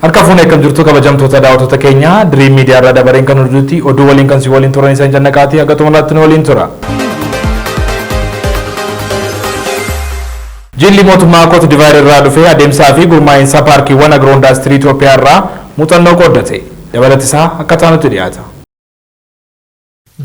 Harka fuunee kan jirtu kabajamtoota daawwattoota keenya Dream Media irraa dabareen kan hojjetutti oduu waliin kan si waliin turan isaan jannaqaatii akka xumuraatti waliin tura. Jilli mootummaa Cote d'Ivoire irraa dhufee adeemsaa fi gurmaa'insa paarkiiwwan agiroo indaastirii Itoophiyaa irraa muuxannoo qooddate. Dabalatisaa akka taanutti dhiyaata.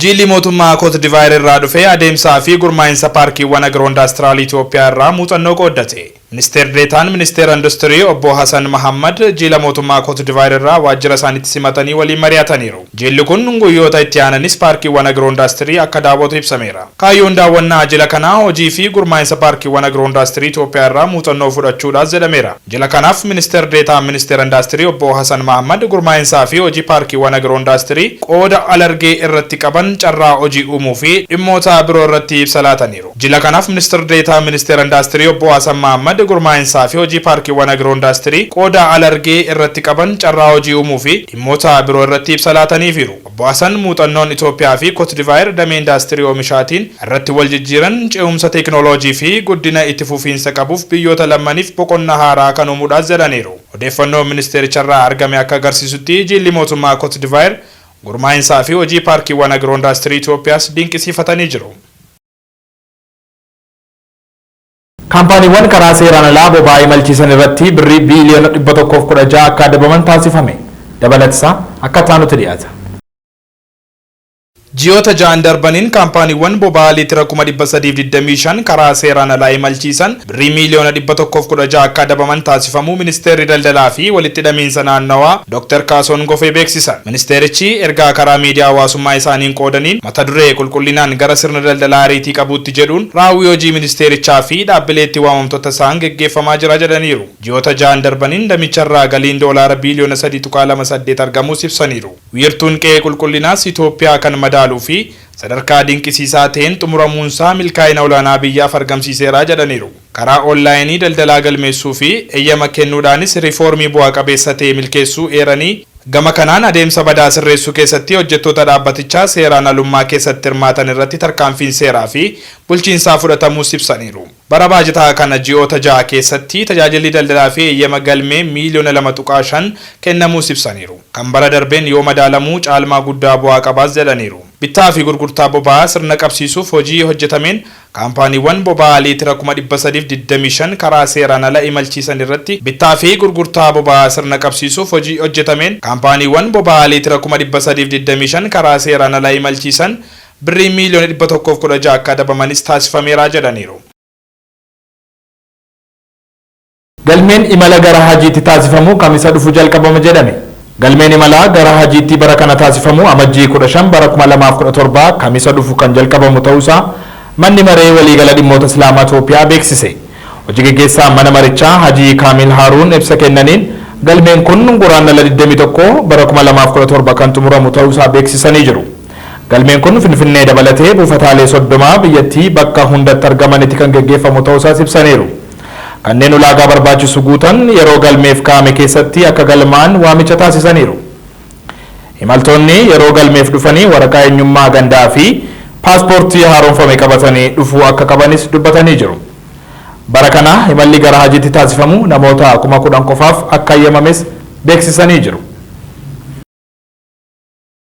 Jilli mootummaa Cote d'Ivoire irraa dhufee adeemsaa fi gurmaa'insa paarkiiwwan agiroo indaastirii Itoophiyaa irraa muuxannoo qooddate. Ministeer Deetaan Ministeera Industirii Obbo Hassan Mahammad jila mootummaa Cote d'Ivoire irraa waajjira isaaniitti simatanii waliin mari'ataniiru. Jilli kun guyyoota itti aananis paarkiiwwan agiroo indaastirii akka daawwatu ibsameera. Kaayyoon daawwannaa jila kanaa hojii fi gurmaa'insa paarkiiwwan agiroo indaastirii Itoophiyaa irraa muuxannoo fudhachuudhaaf jedhameera. Jila kanaaf Ministeer Deetaan Ministeera Industirii Obbo Hassan Mahammad gurmaa'insaa fi hojii paarkiiwwan agiroo indaastirii qooda alargee irratti qaban carraa hojii uumuu fi dhimmoota biroo irratti ibsa laataniiru. Jila kanaaf Ministeer Deetaan Ministeera Industirii Obbo Hassan Mahammad gurmaa'insaa fi hojii paarkiiwwan agiroo indaastirii qooda alargee irratti qaban carraa hojii uumuu fi dhimmoota biroo irratti ibsa laataniiru. Obbo Hassan muuxannoon Itoophiyaa fi Cote d'Ivoire damee indaastirii oomishaatiin irratti wal jijjiiran ce'umsa teekinooloojii fi guddina itti fufiinsa qabuuf biyyoota lamaniif boqonnaa haaraa kan uumuudhaaf jedhaniiru. Odeeffannoo ministeericharraa argame akka agarsiisutti jilli mootummaa Cote d'Ivoire gurmaa'insaa fi hojii paarkiiwwan agiroo indaastirii Itoophiyaas dinqisiifatanii jiru. Kaampaaniiwwan karaa seeraan alaa boba'aa imalchiisan irratti birrii biiliyoona 116 akka adabaman taasifame. Dabalatisaa akka taanutti dhiyaata. Ji'oota ja'an darbaniin kaampaaniiwwan boba'aa liitira 325 karaa seeraan alaa imalchiisan birrii miiliyoona 116 akka adabaman taasifamuu Ministeerri Daldalaa fi Walitti Hidhamiinsa Naannawaa Dr. Kaason Gofee beeksisan. Ministeerichi ergaa karaa miidiyaa hawaasummaa isaaniin qoodaniin mata duree qulqullinaan gara sirna daldalaa ariitii qabuutti jedhuun raawwii hojii ministeerichaa fi dhaabbileetti waamamtoota isaan geggeeffamaa jira jedhaniiru. Ji'oota ja'an darbaniin damicharraa galiin doolaara biiliyoona 3.28 argamuus ibsaniiru. Wiirtuun qe'ee qulqullinaas Itoophiyaa kan madaaluu fi sadarkaa dinqisiisaa ta'een xumuramuunsaa milkaa'ina olaanaa biyyaaf argamsiiseera jedhaniiru. Karaa onlaayinii daldalaa galmeessuu fi eeyyama kennuudhaanis riifoormii bu'aa qabeessa ta'e milkeessuu eeranii gama kanaan adeemsa badaa sirreessuu keessatti hojjettoota dhaabbatichaa seeraan alummaa keessatti hirmaatan irratti tarkaanfiin seeraa fi bulchiinsaa fudhatamuus ibsaniiru. Bara baajataa kana ji'oota ja'a keessatti tajaajilli daldalaa fi eeyyama galmee miiliyoona 2.5 kennamuus ibsaniiru. Kan bara darbeen yoo madaalamu caalmaa guddaa bu'aa qabaas jedhaniiru. Bittaa fi gurgurtaa boba'aa sirna qabsiisuuf hojii hojjetameen kaampaaniiwwan boba'aa liitira 325 karaa seeraan ala imalchiisan irratti bittaa fi gurgurtaa boba'aa sirna qabsiisuuf hojii hojjetameen kaampaaniiwwan boba'aa liitira 325 karaa seeraan ala imalchiisan birrii miiliyoona 116 akka adabamanis taasifameera jedhaniiru. Galmeen imala gara hajiitti taasifamu kamisa dhufu jalqabama jedhame. Galmeen imala gara hajiitti bara kana taasifamu amajjii 15 bara 2017 kamisa dhufu kan jalqabamu ta'uusaa manni maree waliigala dhimmoota Islaamaa Itoophiyaa beeksise. Hojii gaggeessaa mana marichaa Hajii Kaamil Haaruun ibsa kennaniin galmeen kun guraandhala 21 bara 2017 kan xumuramu ta'uusaa beeksisanii jiru. Galmeen kun Finfinnee dabalatee buufataalee 30 biyyattii bakka hundatti argamanitti kan gaggeeffamu ta'uusaas ibsaniiru. Kanneen ulaagaa barbaachisu guutan yeroo galmeef kaa'ame keessatti akka galmaan waamicha taasisaniiru. Imaltoonni yeroo galmeef dhufanii waraqaa eenyummaa gandaa fi paaspoortii haaromfame qabatanii dhufuu akka qabanis dubbatanii jiru. Bara kana imalli gara hajiitti taasifamu namoota 10,000 qofaaf akka eeyyamames beeksisanii jiru.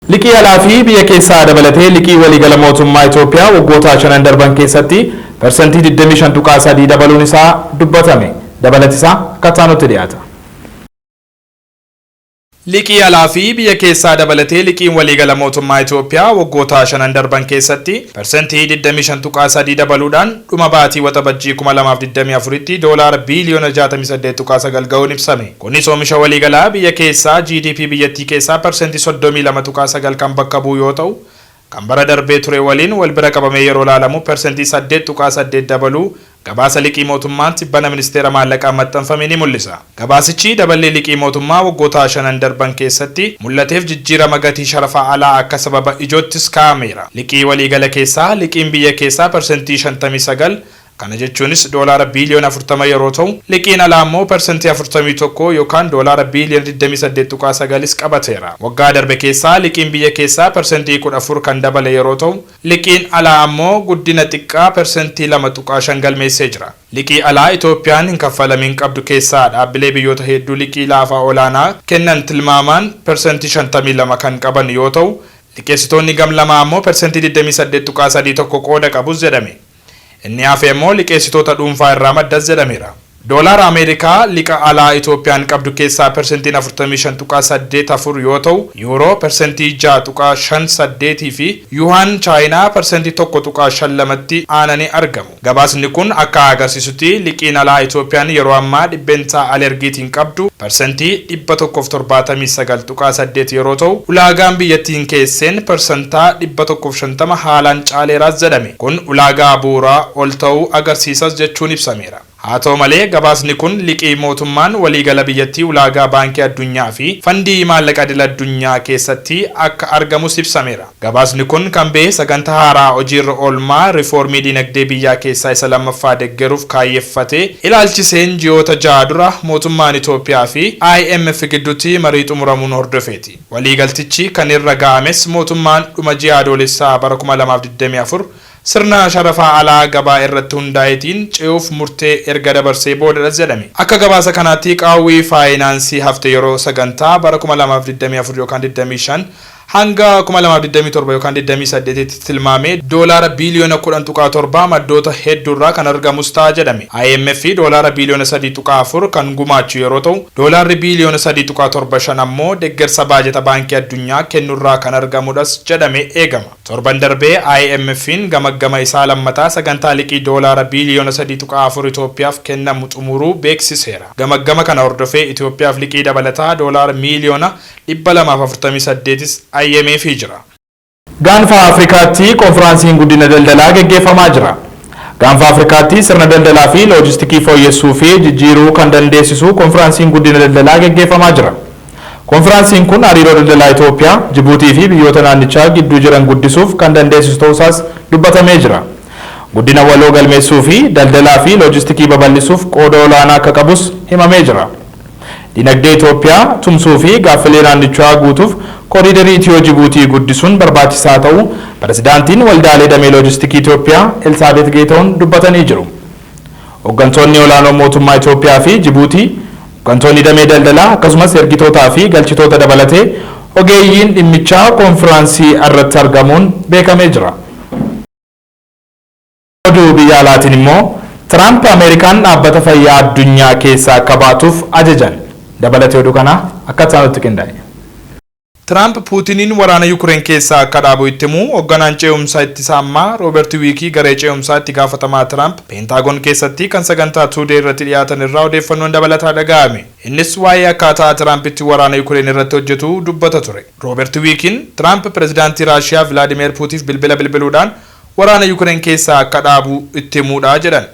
Liqii alaa fi biyya keessaa dabalatee liqii waliigala mootummaa Itoophiyaa waggoota 5 darban keessatti persentii 25.3 dabaluun isaa dubbatame. Dabalatisaa akka taanutti dhiyaata. Liqii alaa fi biyya keessaa dabalatee liqiin waliigala mootummaa Itoophiyaa waggoota 5 darban keessatti persentii 25.3 dabaluudhaan dhuma baatii waxabajjii 2024tti doolaara biiliyoona 68.9 ga'uun ibsame. Kunis oomisha waliigalaa biyya keessaa GDP biyyattii keessaa persentii 32.9 kan bakka bu'u yoo ta'u, kan bara darbee ture waliin wal bira qabamee yeroo ilaalamu persentii 8.8 dabaluu gabaasa liqii mootummaatti bana ministeera maallaqaa maxxanfame ni mul'isa. Gabaasichi daballee liqii mootummaa waggoota 5 darban keessatti mul'ateef jijjiirama gatii sharafa alaa akka sababa ijoottis kaa'ameera. Liqii waliigala keessaa liqiin biyya keessaa persentii 59 Kana jechuunis doolaara biiliyoona 40 yeroo ta'u, liqiin alaa immoo persentii 41 yookaan doolaara biiliyoona 28.9 qabateera. Waggaa darbe keessaa liqiin biyya keessaa persentii 14 kan dabale yeroo ta'u, liqiin alaa immoo guddina xiqqaa persentii 2.5 galmeessee jira. Liqii alaa Itoophiyaan hin kaffalamin qabdu keessaa dhaabbilee biyyoota hedduu liqii laafaa olaanaa kennan tilmaamaan persentii 52 kan qaban yoo ta'u, liqeessitoonni gamlamaa immoo persentii 28.31 qooda qabus jedhame. Inni hafe immoo liqeessitoota dhuunfaa irraa maddas jedhameera. Doolaara Ameerikaa liqa alaa Itoophiyaan qabdu keessaa persentiin 45.84 yoo ta'u, yuuroo persentii 6.58 fi yuuhaan chaayinaa persentii 1.52tti aananii argamu. Gabaasni kun akka agarsiisutti liqiin alaa Itoophiyaan yeroo ammaa dhibbeentaa alergiitiin qabdu persentii 179.8 yeroo ta'u, ulaagaan biyyattiin keesseen persentaa 150 haalaan caaleeraas jedhame. Kun ulaagaa bu'uuraa ol ta'uu agarsiisas jechuun ibsameera. Haa ta'u malee gabaasni kun liqii mootummaan waliigala biyyattii ulaagaa baankii addunyaa fi fandii maallaqa idil addunyaa keessatti akka argamus ibsameera. Gabaasni kun kan ba'e sagantaa haaraa hojiirra oolmaa riifoormii dinagdee biyyaa keessaa isa lammaffaa deeggaruuf kaayyeffatee ilaalchiseen ji'oota 6 dura mootummaan Itoophiyaa fi IMF gidduutti marii xumuramuun hordofeeti. Waliigaltichi kan irra ga'ames mootummaan dhuma ji'a adoolessaa bara 2024 sirna sharafaa alaa gabaa irratti hundaa'eetiin ce'uuf murtee erga dabarsee boodadhas jedhame. Akka gabaasa kanaatti qaawwii faayinaansii hafte yeroo sagantaa bara 2024 yookaan 25 hanga 2027 yookaan 28 tti tilmaamee doolaara biiliyoona 10.7 maddoota hedduurraa kan argamus ta'a jedhame. IMF doolaara biiliyoona 3.4 kan gumaachu yeroo ta'u, doolaarri biiliyoona 3.75 ammoo deeggarsa baajata baankii addunyaa kennuurraa kan argamudhas jedhame eegama. Torban darbee IMF'n gamaggama isaa lammataa sagantaa liqii doolaara biiliyoona 3.4 Itoophiyaaf kennamu xumuruu beeksiseera. Gamaggama kana hordofee Itoophiyaaf liqii dabalataa doolaara miiliyoona 248 IMF jira. Gaanfa Afrikaatti konfiraansiin guddina daldalaa gaggeeffamaa jira. Gaanfa Afrikaatti sirna daldalaa fi loojistikii fooyyessuu fi jijjiiruu kan dandeessisu konfiraansiin guddina daldalaa gaggeeffamaa jira. Konfiraansiin kun hariiroo daldalaa Itoophiyaa, Jibuutii fi biyyoota naannichaa gidduu jiran guddisuuf kan dandeessisu ta'uusaas dubbatamee jira. Guddina waloo galmeessuu fi daldalaa fi loojistikii babal'isuuf qooda olaanaa akka qabus himamee jira. Dinagdee Itoophiyaa tumsuu fi gaaffilee naannichaa guutuuf kooriidarii Itiyoo Jibuutii guddisuun barbaachisaa ta'uu pirezidaantiin waldaalee damee loojistikii Itoophiyaa Elsaabeet Geetahuun dubbatanii jiru. Hooggantoonni olaanoo mootummaa Itoophiyaa fi Jibuutii, hooggantoonni damee daldalaa akkasumas ergitootaa fi galchitoota dabalatee ogeeyyiin dhimmichaa konfiraansii irratti argamuun beekamee jira. Oduu biyya alaatiin immoo Tiraamp Ameerikaan dhaabbata fayyaa addunyaa keessaa akka baatuuf ajajan. Dabalatee oduu kana akka isaanitti qindaa'e. Tiraamp Puutiniin waraana Yuukireen keessaa akka dhaabu itti himu hoogganaan ce'umsaa ittisaa ammaa Rooberti Wiikii garee ce'umsaa itti gaafatamaa Tiraamp Peentaagoon keessatti kan sagantaa Tuudee irratti dhiyaatan irraa odeeffannoon dabalataa dhaga'ame. Innis waa'ee akkaataa Tiraampitti waraana Yuukireen irratti hojjetu dubbata ture. Rooberti Wiikiin Tiraamp pirezidaantii Raashiyaa Vilaadimeer Puutiif bilbiluudhaan waraana Yuukireen keessaa akka dhaabu itti himuudha jedhan.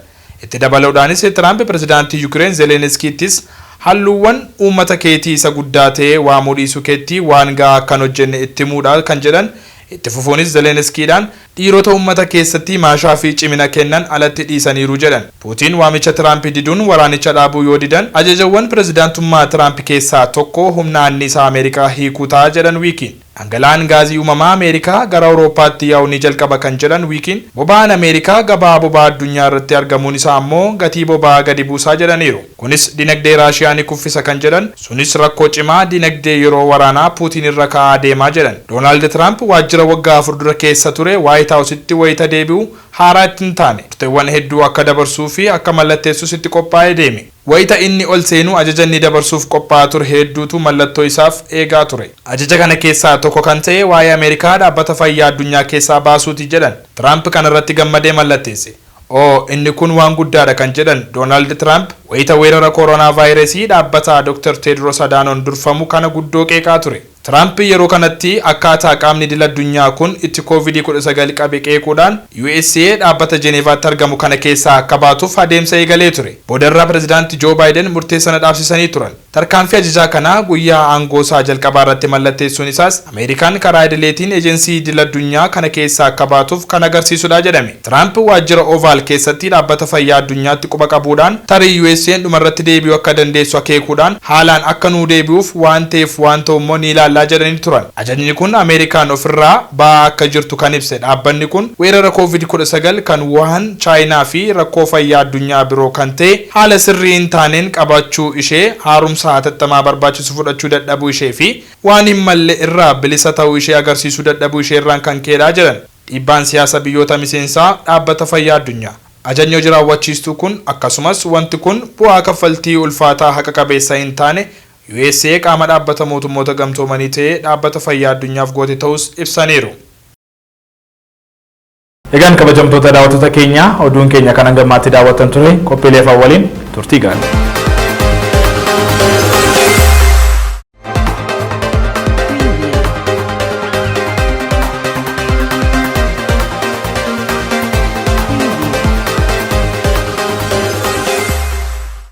Itti dabaluudhaanis Tiraamp pirezidaantii Yuukireen Zeleniskiittis halluuwwan uummata keetii isa guddaa ta'e waamuu dhiisuu keetti waan gahaa akkan hojjenne itti himuudha kan jedhan. Itti fufuunis Zeleniskiidhaan dhiirota uummata keessatti maashaa fi cimina kennan alatti dhiisaniiru jedhan. Puutiin waamicha Tiraamp diduun waraanicha dhaabuu yoo didan ajajawwan pirezidaantummaa Tiraamp keessaa tokko humna anniisaa Ameerikaa hiikuu ta'a jedhan Wiikiin. Dhangala'aan gaazii uumamaa Ameerikaa gara Awuroopaatti yaa'uu ni jalqaba kan jedhan Wiikiin boba'aan Ameerikaa gabaa boba'aa addunyaa irratti argamuun isaa ammoo gatii boba'aa gadi buusaa jedhaniiru. Kunis dinagdee Raashiyaa ni kuffisa kan jedhan, sunis rakkoo cimaa dinagdee yeroo waraanaa Puutiin irra kaa'aa deemaa jedhan. Doonaald Tiraamp waajjira waggaa 4 dura keessa ture Waayit Haawusitti wayita deebi'u haaraa itti hin taane. Murteewwan hedduu akka dabarsuu fi akka mallatteessus itti qophaa'ee deeme. Wayita inni ol seenu ajaja inni dabarsuuf qophaa'aa ture hedduutu mallattoo isaaf eegaa ture. Ajaja kana keessaa tokko kan ta'e waa'ee Ameerikaa dhaabbata fayyaa addunyaa keessaa baasuuti jedhan. Tiraamp kana irratti gammadee mallatteesse. Inni kun waan guddaadha kan jedhan Doonaald Tiraamp wayita weerara kooroonaa vaayirasii dhaabbata Dr. Teedros Adaanon durfamu kana guddoo qeeqaa ture. Trump yeroo kanatti akkaataa qaamni idil addunyaa kun itti COVID-19 qabe qeequudhaan USA dhaabbata Jeneevaatti argamu kana keessaa akka baatuuf adeemsa eegalee ture. Boodarraa pirezidaantii Joe Biden murtee sana dhaabsisanii turan. Tarkaanfii ajajaa kanaa guyyaa aangoo isaa jalqabaa irratti mallatteessuun isaas Ameerikaan karaa idileetiin eejensii idil addunyaa kana keessaa akka baatuuf kan agarsiisudha jedhame. Trump waajjira Oval keessatti dhaabbata fayyaa addunyaatti quba qabuudhaan tarii USA dhumarratti deebi'uu akka dandeessu akeekuudhaan haalaan akka nuu deebi'uuf waan ta'eef waan ta'ummoo ni ilaallaa jedhanii turan. Ajajni kun Ameerikaan ofirraa ba'aa akka jirtu kan ibse dhaabbanni kun weerara COVID-19 kan Wuhan, Chaayinaa fi rakkoo fayyaa addunyaa biroo kan ta'e haala sirrii hin taaneen qabachuu ishee haaromsa hatattamaa barbaachisu fudhachuu dadhabuu ishee fi waan hin malle irraa bilisa ta'uu ishee agarsiisuu dadhabuu ishee irraan kan ka'edha jedhan. Dhiibbaan siyaasa biyyoota miseensaa dhaabbata fayyaa addunyaa. Ajajni hojii raawwachiistuu kun akkasumas wanti kun bu'aa kaffaltii ulfaataa haqa qabeessa hin taane USA qaama dhaabbata mootummoota gamtoomanii ta'ee dhaabbata fayyaa addunyaaf goote ta'us ibsaniiru. Egaan kabajamtoota daawwattoota keenya oduun keenya kan hangammaatti daawwattan ture qophiilee waliin turtii gaarii.